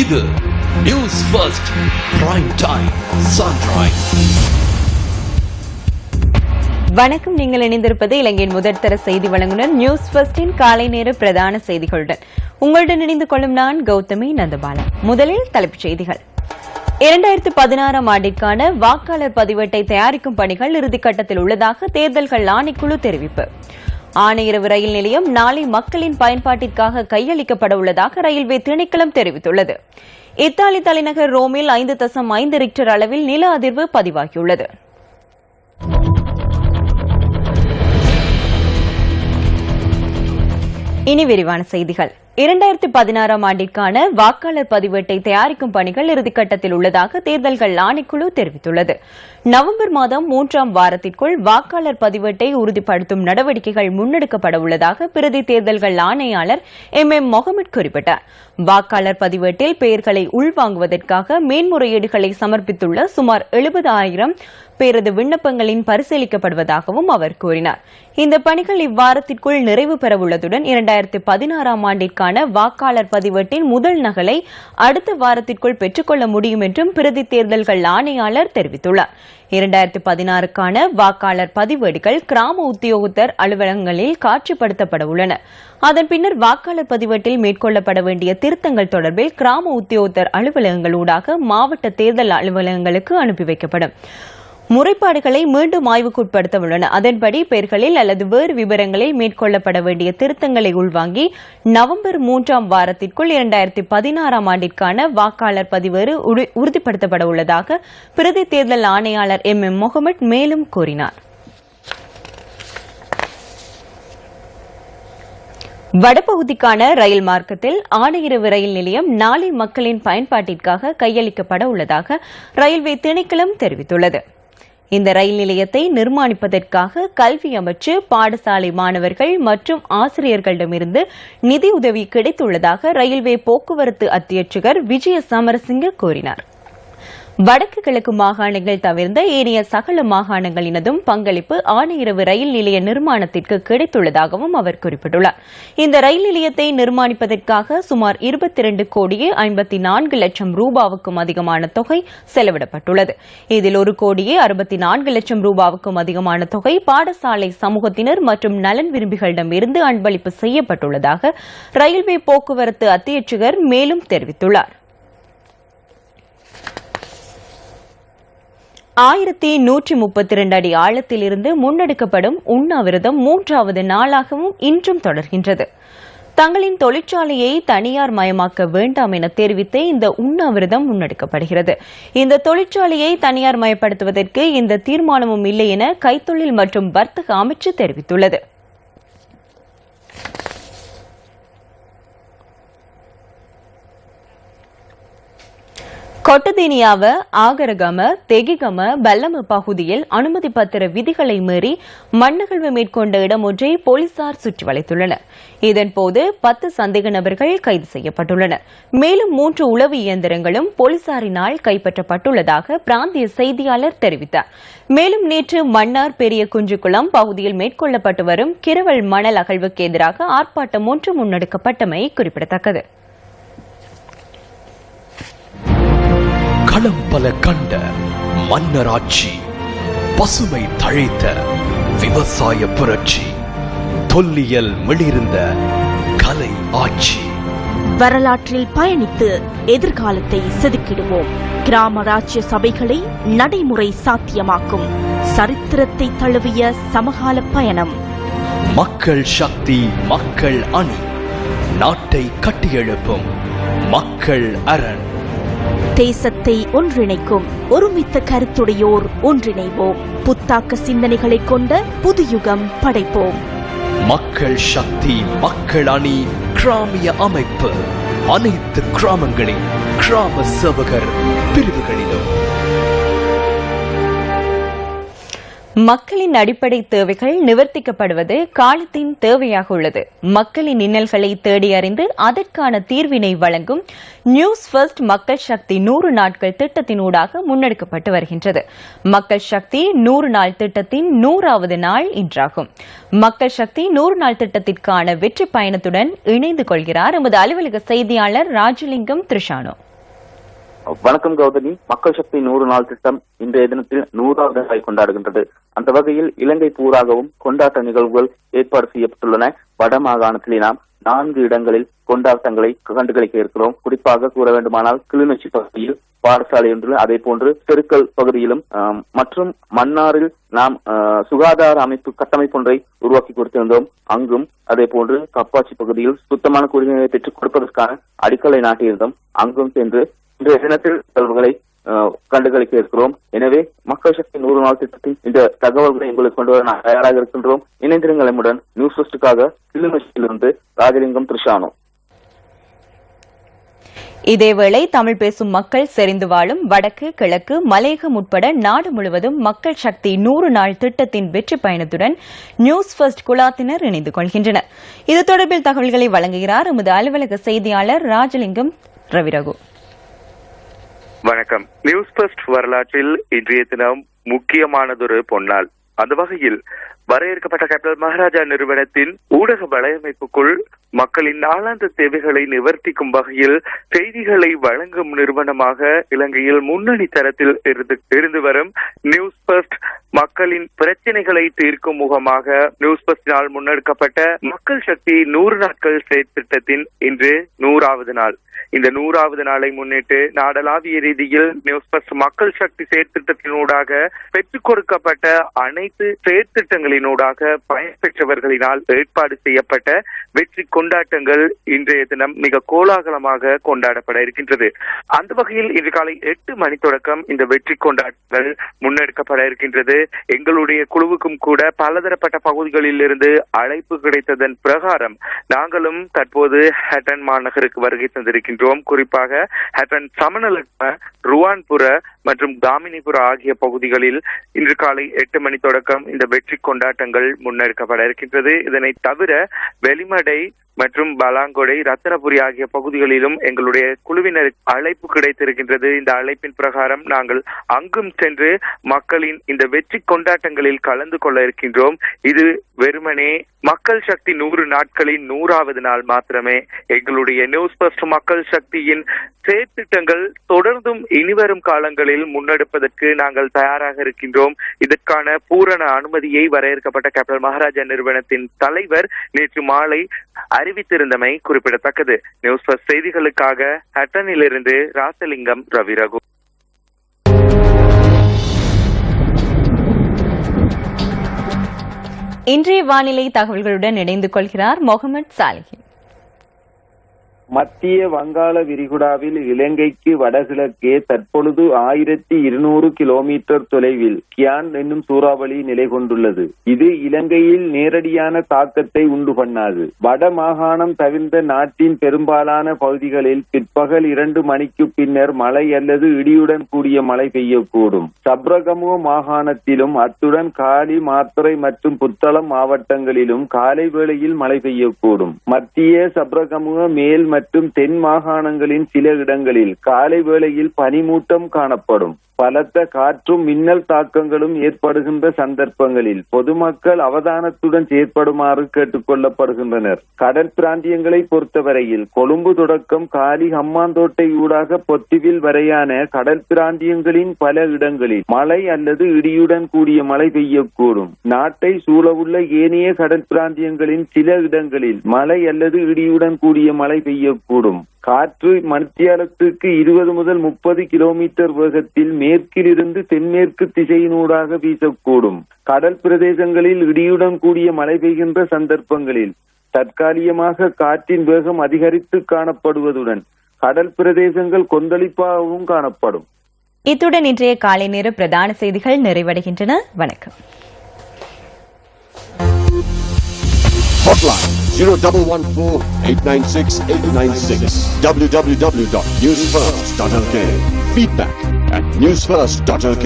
இது news first prime time sunrise. வணக்கம். நீங்கள் இணைந்திருப்பது இலங்கையின் முதற்தர செய்தி வழங்குனர் நியூஸ் ஃபர்ஸ்டின் காலை நேர பிரதான செய்திகளுடன். உங்களுடன் இணைந்து கொள்ளும் நான் கௌதமி நந்தபாலன். முதலில் தலைப்புச் செய்திகள். 2016 ஆண்டிற்கான வாக்காளர் பதிவேட்டை தயாரிக்கும் பணிகள் இறுதிக்கட்டத்தில் உள்ளதாக தேர்தல்கள் ஆணைக்குழு தெரிவிப்பு. ஆணையரவு ரயில் நிலையம் நாளை மக்களின் பயன்பாட்டிற்காக கையளிக்கப்பட உள்ளதாக ரயில்வே திணைக்களம் தெரிவித்துள்ளது. இத்தாலி தலைநகர் ரோமில் 5.5 ரிக்டர் அளவில் நில அதிர்வு பதிவாகியுள்ளது. இனி விரிவான செய்திகள். 2016 ஆண்டிற்கான வாக்காளர் பதிவேட்டை தயாரிக்கும் பணிகள் இறுதிக்கட்டத்தில் உள்ளதாக தேர்தல்கள் ஆணைக்குழு தெரிவித்துள்ளது. நவம்பர் மாதம் 3ஆம் வாரத்திற்குள் வாக்காளர் பதிவேட்டை உறுதிப்படுத்தும் நடவடிக்கைகள் முன்னெடுக்கப்பட உள்ளதாக பிரதி தேர்தல்கள் ஆணையாளர் முகமது குறிப்பிட்டார். வாக்காளர் பதிவேட்டில் பெயர்களை உள்வாங்குவதற்காக மேன்முறையீடுகளை சமர்ப்பித்துள்ள சுமார் 70,000 பேரது விண்ணப்பங்களின் பரிசீலிக்கப்படுவதாகவும் அவர் கூறினார். இந்த பணிகள் இவ்வாரத்திற்குள் நிறைவு பெறவுள்ளதுடன் 2016 ஆண்டிற்கான வாக்காளர் பதிவேட்டின் முதல் நகலை அடுத்த வாரத்திற்குள் பெற்றுக்கொள்ள முடியும் என்றும் பிரதி தேர்தல்கள் ஆணையாளர் தெரிவித்துள்ளார். 2016க்கான வாக்காளர் பதிவேடுகள் கிராம உத்தியோகத்தர் அலுவலகங்களில் காட்சிப்படுத்தப்பட உள்ளன. அதன் பின்னர் வாக்காளர் பதிவேட்டில் மேற்கொள்ளப்பட வேண்டிய திருத்தங்கள் தொடர்பில் கிராம உத்தியோகத்தர் அலுவலகங்களூடாக மாவட்ட தேர்தல் அலுவலகங்களுக்கு அனுப்பி வைக்கப்படும். முறைப்பாடுகளை மீண்டும் ஆய்வுக்குட்படுத்த உள்ளன. அதன்படி பெயர்களில் அல்லது வேறு விவரங்களில் மேற்கொள்ளப்பட வேண்டிய திருத்தங்களை உள்வாங்கி நவம்பர் 3ஆம் வாரத்திற்குள் 2016 ஆண்டிற்கான வாக்காளர் பதிவேடு உறுதிப்படுத்தப்பட உள்ளதாக பிரதி தேர்தல் ஆணையாளர் முகமது மேலும் கூறினார். வடபகுதிக்கான ரயில் மார்க்கத்தில் ஆணையரவு ரயில் நிலையம் நாளை மக்களின் பயன்பாட்டிற்காக கையளிக்கப்பட உள்ளதாக ரயில்வே திணைக்களம் தெரிவித்துள்ளது. இந்த ரயில் நிலையத்தை நிர்மாணிப்பதற்காக கல்வி அமைச்சு பாடசாலை மாணவர்கள் மற்றும் ஆசிரியர்களிடமிருந்து நிதியுதவி கிடைத்துள்ளதாக ரயில்வே போக்குவரத்து அத்தியட்சகர் விஜய சமரசிங்க கூறினார். வடக்கு கிழக்கு மாகாணங்கள் தவிர்ந்த ஏனைய சகல மாகாணங்களினதும் பங்களிப்பு ஆணையரவு ரயில் நிலைய நிர்மாணத்திற்கு கிடைத்துள்ளதாகவும் அவர் குறிப்பிட்டுள்ளார். இந்த ரயில் நிலையத்தை நிர்மாணிப்பதற்காக சுமார் 22,54,00,000 ரூபாவுக்கும் அதிகமான தொகை செலவிடப்பட்டுள்ளது. இதில் 1,64,00,000 ரூபாவுக்கும் அதிகமான தொகை பாடசாலை சமூகத்தினர் மற்றும் நலன் விரும்பிகளிடமிருந்து அன்பளிப்பு செய்யப்பட்டுள்ளதாக ரயில்வே போக்குவரத்து அத்தியட்சகர் மேலும் தெரிவித்துள்ளார். 1132 அடி ஆழத்தில் இருந்து முன்னெடுக்கப்படும் உண்ணாவிரதம் 3வது நாளாகவும் இன்றும் தொடர்கின்றது. தங்களின் தொழிற்சாலையை தனியார் மயமாக்க வேண்டாம் என தெரிவித்து இந்த உண்ணாவிரதம் முன்னெடுக்கப்படுகிறது. இந்த தொழிற்சாலையை தனியார் மயப்படுத்துவதற்கு எந்த தீர்மானமும் இல்லை என கைத்தொழில் மற்றும் வர்த்தக அமைச்சு தெரிவித்துள்ளது. கொட்டதீனியாவ ஆகரகம தெகிகம பல்லம பகுதியில் அனுமதி பத்திர விதிகளை மீறி மண்ணகழ்வு மேற்கொண்ட இடம் ஒன்றை போலீசார் சுற்றி வளைத்துள்ளனர். இதன்போது 10 சந்தேக நபர்கள் கைது செய்யப்பட்டுள்ளனர். மேலும் 3 உளவு இயந்திரங்களும் போலீசாரினால் கைப்பற்றப்பட்டுள்ளதாக பிராந்திய செய்தியாளர் தெரிவித்தார். மேலும் நேற்று மன்னார் பெரிய குஞ்சுக்குளம் பகுதியில் மேற்கொள்ளப்பட்டு வரும் கிரவல் மணல் அகழ்வுக்கு எதிராக ஆர்ப்பாட்டம் ஒன்று முன்னெடுக்கப்பட்டமை குறிப்பிடத்தக்கது. களம் பல கண்ட மன்னராட்சி, பசுமை தழைத்த விவசாய புரட்சி, தொல்லியல் மிளிர்ந்த கலை ஆட்சி. வரலாற்றில் பயணித்து எதிர்காலத்தை செதுக்கிடுவோம். கிராம ராஜ்ய சபைகளை நடைமுறை சாத்தியமாக்கும் சரித்திரத்தை தழுவிய சமகால பயணம். மக்கள் சக்தி, மக்கள் அணி, நாட்டை கட்டியெழுப்பும் மக்கள் அரண். தேசத்தை ஒன்றிணைக்கும் ஒருமித்த கருத்துடையோர் ஒன்றிணைவோம். புத்தாக்க சிந்தனைகளை கொண்ட புதுயுகம் படைப்போம். மக்கள் சக்தி, மக்கள் அணி, கிராமிய அமைப்பு அனைத்து கிராமங்களின் கிராம சேவகர் பிரிவுகளிலும். மக்களின் அடிப்படை தேவைகள் நிவர்த்திக்கப்படுவது காலத்தின் தேவையாக உள்ளது. மக்களின் இன்னல்களை தேடி அறிந்து அதற்கான தீர்வினை வழங்கும் நியூஸ் ஃபர்ஸ்ட் மக்கள் சக்தி 100 நாட்கள் திட்டத்தினூடாக முன்னெடுக்கப்பட்டு வருகின்றது. மக்கள் சக்தி 100 நாள் திட்டத்தின் 100வது நாள் இன்றாகும். மக்கள் சக்தி 100 நாள் திட்டத்திற்கான வெற்றி பயணத்துடன் இணைந்து கொள்கிறார் எமது அலுவலக செய்தியாளர் ராஜலிங்கம் திரிஷானோ. வணக்கம் கௌதமி. மக்கள் சக்தி 100 நாள் திட்டம் இன்றைய தினத்தில் 100வது நாளை கொண்டாடுகின்றது. அந்த வகையில் இலங்கை பூராகவும் கொண்டாட்ட நிகழ்வுகள் ஏற்பாடு செய்யப்பட்டுள்ளன. வட மாகாணத்திலே நாம் 4 இடங்களில் கொண்டாட்டங்களை கண்டுகளிக்க இருக்கிறோம். குறிப்பாக கூற வேண்டுமானால் கிளிநொச்சி பகுதியில் பாடசாலை ஒன்றில், அதே போன்று பெருக்கல் பகுதியிலும் மற்றும் மன்னாரில் நாம் சுகாதார அமைப்பு கட்டமைப்பு ஒன்றை உருவாக்கி கொடுத்திருந்தோம். அங்கும் அதே போன்று கப்பாச்சி பகுதியில் சுத்தமான குடிநீரை பெற்றுக் கொடுப்பதற்கான அடிக்கலை நாட்டியிருந்தோம். அங்கும் சென்று இன்றைய தினத்தில் நிகழ்வுகளை கண்டுகளிக்க இருக்கிறோம். எனவே மக்கள் சக்தி 100 நாள் திட்டத்தின் இந்த தகவல்களை உங்களுக்கு கொண்டு வர நாம் தயாராக இருக்கின்றோம். இணைந்திருங்கள் நம்முடன். நியூஸ் ஃபர்ஸ்டுக்காக கிளிநொச்சியிலிருந்து ராஜலிங்கம் திரிஷானு. இதேவேளை தமிழ் பேசும் மக்கள் செறிந்து வாழும் வடக்கு, கிழக்கு, மலையகம் உட்பட நாடு முழுவதும் மக்கள் சக்தி 100 நாள் திட்டத்தின் வெற்றி பயணத்துடன் நியூஸ் ஃபர்ஸ்ட் குழாத்தினர் இணைந்து கொள்கின்றனர். இது தொடர்பில் தகவல்களை வழங்குகிறார் எமது அலுவலக செய்தியாளர் ராஜலிங்கம் ரவிரகு. வணக்கம். நியூஸ் ஃபர்ஸ்ட் வரலாற்றில் இன்றைய தினம் முக்கியமானதொரு பொன்னாள். அந்த வகையில் வரையறுக்கப்பட்ட கேப்டன் மகாராஜா நிறுவனத்தின் ஊடக வலையமைப்புக்குள் மக்களின் நாளாந்த தேவைகளை நிவர்த்திக்கும் வகையில் செய்திகளை வழங்கும் நிறுவனமாக இலங்கையில் முன்னணி தரத்தில் இருந்து வரும் நியூஸ் ஃபர்ஸ்ட் மக்களின் பிரச்சனைகளை தீர்க்கும் முகமாக நியூஸ் ஃபர்ஸ்டினால் முன்னெடுக்கப்பட்ட மக்கள் சக்தி 100 நாட்கள் செயற்திட்டத்தின் இன்று 100வது நாள். இந்த 100வது நாளை முன்னிட்டு நாடளாவிய ரீதியில் நியூஸ் ஃபர்ஸ்ட் மக்கள் சக்தி செயற்திட்டத்தினூடாக பெற்றுக் கொடுக்கப்பட்ட அனைத்து செயற்திட்டங்களினூடாக பயன்பெற்றவர்களினால் ஏற்பாடு செய்யப்பட்ட வெற்றி கொண்டாட்டங்கள் இன்றைய தினம் மிக கோலாகலமாக கொண்டாடப்பட இருக்கின்றது. அந்த வகையில் இன்று காலை 8 மணி தொடக்கம் இந்த வெற்றி கொண்டாட்டங்கள் முன்னெடுக்கப்பட இருக்கின்றது. எங்களுடைய குழுவுக்கும் கூட பலதரப்பட்ட பகுதிகளில் இருந்து அழைப்பு கிடைத்ததன் பிரகாரம் நாங்களும் தற்போது ஹட்டன் மாநகருக்கு வருகை தந்திருக்கின்றோம். குறிப்பாக ஹட்டன், சமணலக்ம, ருவான்புர மற்றும் தாமினிபுர ஆகிய பகுதிகளில் இன்று காலை 8 மணி தொடக்கம் இந்த வெற்றி கொண்டாட்டங்கள் முன்னெடுக்கப்பட இருக்கின்றது. இதனை தவிர வெளிமடை மற்றும் பலாங்கொடை, ரத்தனபுரி ஆகிய பகுதிகளிலும் எங்களுடைய குழுவினர் அழைப்பு கிடைத்திருக்கின்றது. இந்த அழைப்பின் பிரகாரம் நாங்கள் அங்கும் சென்று மக்களின் இந்த வெற்றி கொண்டாட்டங்களில் கலந்து கொள்ள இருக்கின்றோம். இது வெறுமனே மக்கள் சக்தி 100 நாட்களின் 100வது நாள் மாத்திரமே. எங்களுடைய நியூஸ் ஃபர்ஸ்ட் மக்கள் சக்தியின் செயற்திட்டங்கள் தொடர்ந்தும் இனிவரும் காலங்களில் முன்னெடுப்பதற்கு நாங்கள் தயாராக இருக்கின்றோம். இதற்கான பூரண அனுமதியை வரையறுக்கப்பட்ட கேப்டன் மகாராஜா நிறுவனத்தின் தலைவர் நேற்று மாலை அறிவித்திருந்தமை குறிப்பிடத்தக்கது. நியூஸ் ஃபர்ஸ்ட் செய்திகளுக்காக ஹட்டனிலிருந்து ராசலிங்கம் ரவிரகு. இன்றைய வானிலை தகவல்களுடன் இணைந்து கொள்கிறார் முகமது சாலிஹின். மத்திய வங்காள விரிகுடாவில் இலங்கைக்கு வடகிழக்கே தற்பொழுது 1200 கிலோமீட்டர் தொலைவில் கியான் என்னும் சூறாவளி நிலை கொண்டுள்ளது. இது இலங்கையில் நேரடியான தாக்கத்தை உண்டு பண்ணாது. வட மாகாணம் தவிர்ந்த நாட்டின் பெரும்பாலான பகுதிகளில் பிற்பகல் 2 மணிக்கு பின்னர் மழை அல்லது இடியுடன் கூடிய மழை பெய்யக்கூடும். சப்ரகமுவ மாகாணத்திலும் அத்துடன் காலி, மாத்தறை மற்றும் புத்தளம் மாவட்டங்களிலும் காலை வேளையில் மழை பெய்யக்கூடும். மத்திய சப்ரகமுவ, மேல் மற்றும் தென் மாகாணங்களின் சில இடங்களில் காலை வேளையில் பனிமூட்டம் காணப்படும். பலத்த காற்றும் மின்னல் தாக்கங்களும் ஏற்படுகின்ற சந்தர்ப்பங்களில் பொதுமக்கள் அவதானத்துடன் செயற்படுமாறு கேட்டுக் கொள்ளப்படுகின்றனர். கடல் பிராந்தியங்களை பொறுத்தவரையில் கொழும்பு தொடக்கம் காலி, ஹம்மாந்தோட்டை ஊடாக பொத்திவில் வரையான கடல் பிராந்தியங்களின் பல இடங்களில் மழை அல்லது இடியுடன் கூடிய மழை பெய்யக்கூடும். நாட்டை சூழவுள்ள ஏனைய கடல் பிராந்தியங்களின் சில இடங்களில் மழை அல்லது இடியுடன் கூடிய மழை பெய்யக்கூடும். காற்று மணித்தியாலத்துக்கு 20 முதல் 30 கிலோமீட்டர் வேகத்தில் மேற்கிலிருந்து தென்மேற்கு திசையினூடாக வீசக்கூடும். கடல் பிரதேசங்களில் இடியுடன் கூடிய மழை பெய்கின்ற சந்தர்ப்பங்களில் தற்காலிகமாக காற்றின் வேகம் அதிகரித்து காணப்படுவதுடன் கடல் பிரதேசங்கள் கொந்தளிப்பாகவும் காணப்படும். இத்துடன் இன்றைய காலை நேர பிரதான செய்திகள் நிறைவடைகின்றன. வணக்கம். Hotline 0114-896-896 www.newsfirst.lk. Feedback at newsfirst.lk.